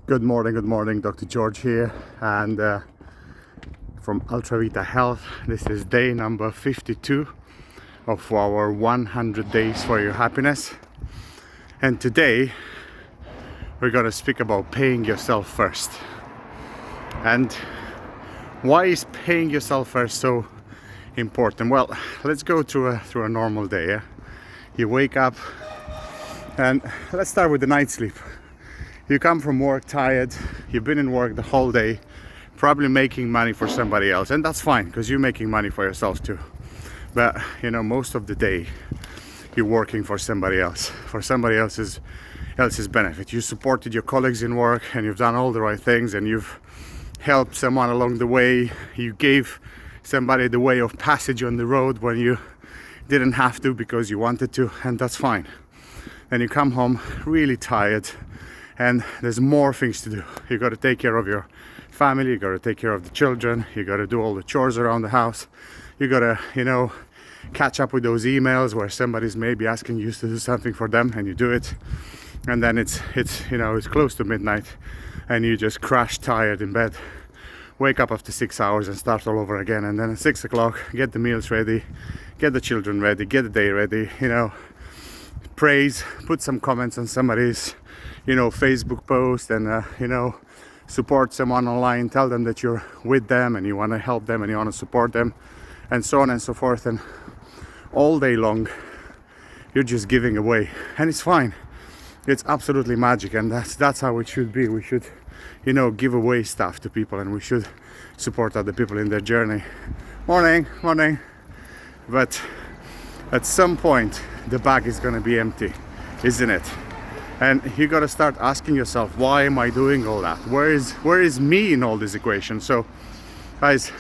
Good morning, Dr. George here, and from Ultravita Health. This is day number 52 of our 100 days for your happiness. And today we're going to speak about paying yourself first. And why is paying yourself first so important? Well, let's go through a normal day. Yeah? You wake up, and let's start with the night sleep. You come from work tired, you've been in work the whole day, probably making money for somebody else, and that's fine because you're making money for yourself too. But most of the day you're working for somebody else, for somebody else's benefit. You supported your colleagues in work and you've done all the right things, and you've helped someone along the way. You gave somebody the way of passage on the road when you didn't have to because you wanted to, and that's fine. Then you come home really tired, and there's more things to do. You got to take care of your family, you got to take care of the children, you got to do all the chores around the house, you got to catch up with those emails where somebody's maybe asking you to do something for them, and you do it, and then it's close to midnight and you just crash tired in bed, wake up after 6 hours and start all over again. And then at 6 o'clock get the meals ready, get the children ready, get the day ready, praise, put some comments on somebody's Facebook post, and support someone online, tell them that you're with them and you want to help them and you want to support them, and so on and so forth. And all day long you're just giving away, and it's fine, it's absolutely magic, and that's how it should be. We should give away stuff to people, and we should support other people in their journey. Morning. But at some point the bag is going to be empty, isn't it? And you got to start asking yourself, why am I doing all that? Where is me in all this equation? So guys,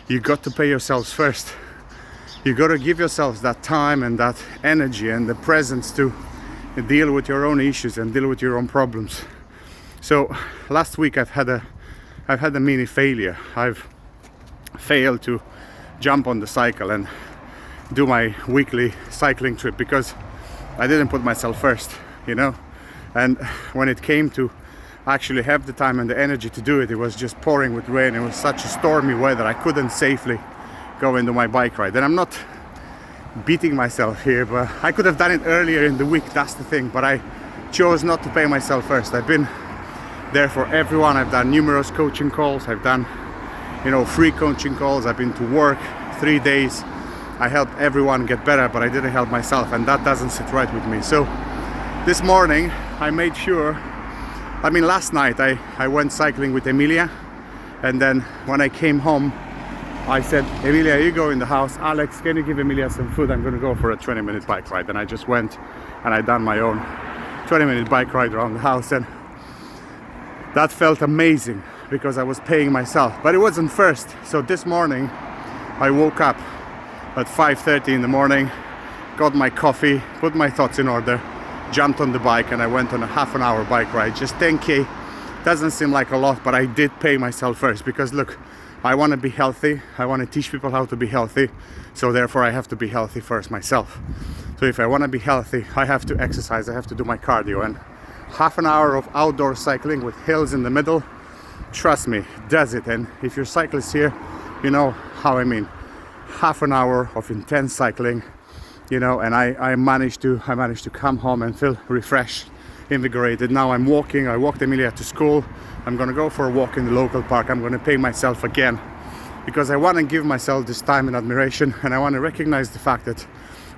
you got to pay yourselves first. You got to give yourselves that time and that energy and the presence to deal with your own issues and deal with your own problems. So last week I've had a mini failure. I've failed to jump on the cycle and do my weekly cycling trip because I didn't put myself first. And when it came to actually have the time and the energy to do it, it was just pouring with rain. It was such a stormy weather, I couldn't safely go into my bike ride. And I'm not beating myself here, but I could have done it earlier in the week, that's the thing. But I chose not to pay myself first. I've been there for everyone. I've done numerous coaching calls, I've done free coaching calls, I've been to work 3 days. I helped everyone get better, but I didn't help myself, and that doesn't sit right with me. So this morning I made sure, last night I went cycling with Emilia, and then when I came home I said, Emilia, you go in the house, Alex, can you give Emilia some food? I'm gonna go for a 20-minute bike ride. And I just went and I done my own 20-minute bike ride around the house, and that felt amazing because I was paying myself, but it wasn't first. So this morning I woke up at 5:30 in the morning, got my coffee, put my thoughts in order, jumped on the bike, and I went on a half an hour bike ride, just 10k. Doesn't seem like a lot, but I did pay myself first because look, I want to be healthy, I want to teach people how to be healthy, so therefore I have to be healthy first myself. So if I want to be healthy, I have to exercise, I have to do my cardio, and half an hour of outdoor cycling with hills in the middle, trust me, does it. And if you're cyclists here, you know how I mean. Half an hour of intense cycling, and I managed to come home and feel refreshed, invigorated. Now I'm walking. I walked Emilia to school. I'm gonna go for a walk in the local park. I'm gonna pay myself again because I want to give myself this time and admiration, and I want to recognize the fact that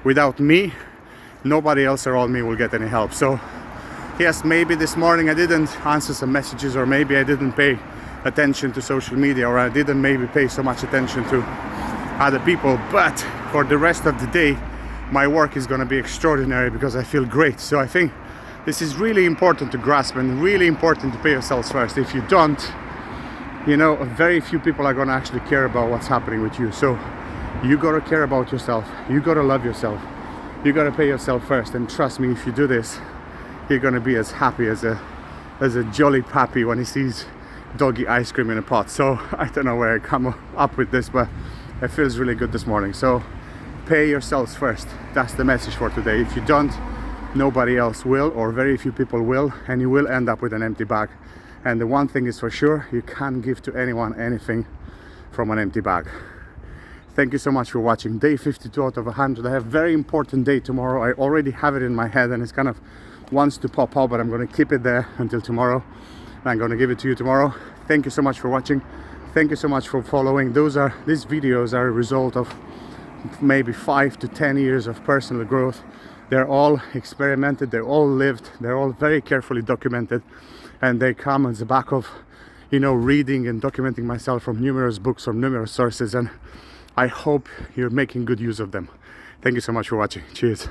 without me, nobody else around me will get any help. So yes, maybe this morning I didn't answer some messages, or maybe I didn't pay attention to social media, or I didn't maybe pay so much attention to other people, but for the rest of the day my work is going to be extraordinary because I feel great. So I think this is really important to grasp, and really important to pay yourselves first. If you don't, very few people are going to actually care about what's happening with you. So you got to care about yourself, you got to love yourself, you got to pay yourself first. And trust me, if you do this, you're going to be as happy as a jolly puppy when he sees doggy ice cream in a pot. So I don't know where I come up with this, but it feels really good this morning. So pay yourselves first, that's the message for today. If you don't, nobody else will, or very few people will, and you will end up with an empty bag. And the one thing is for sure, you can't give to anyone anything from an empty bag. Thank you so much for watching day 52 out of 100. I have a very important day tomorrow. I already have it in my head and it's kind of wants to pop out, but I'm going to keep it there until tomorrow. I'm going to give it to you tomorrow. Thank you so much for watching. Thank you so much for following. These videos are a result of maybe 5 to 10 years of personal growth. They're all experimented, they're all lived, they're all very carefully documented, and they come on the back of, you know, reading and documenting myself from numerous books, from numerous sources, and I hope you're making good use of them. Thank you so much for watching. Cheers.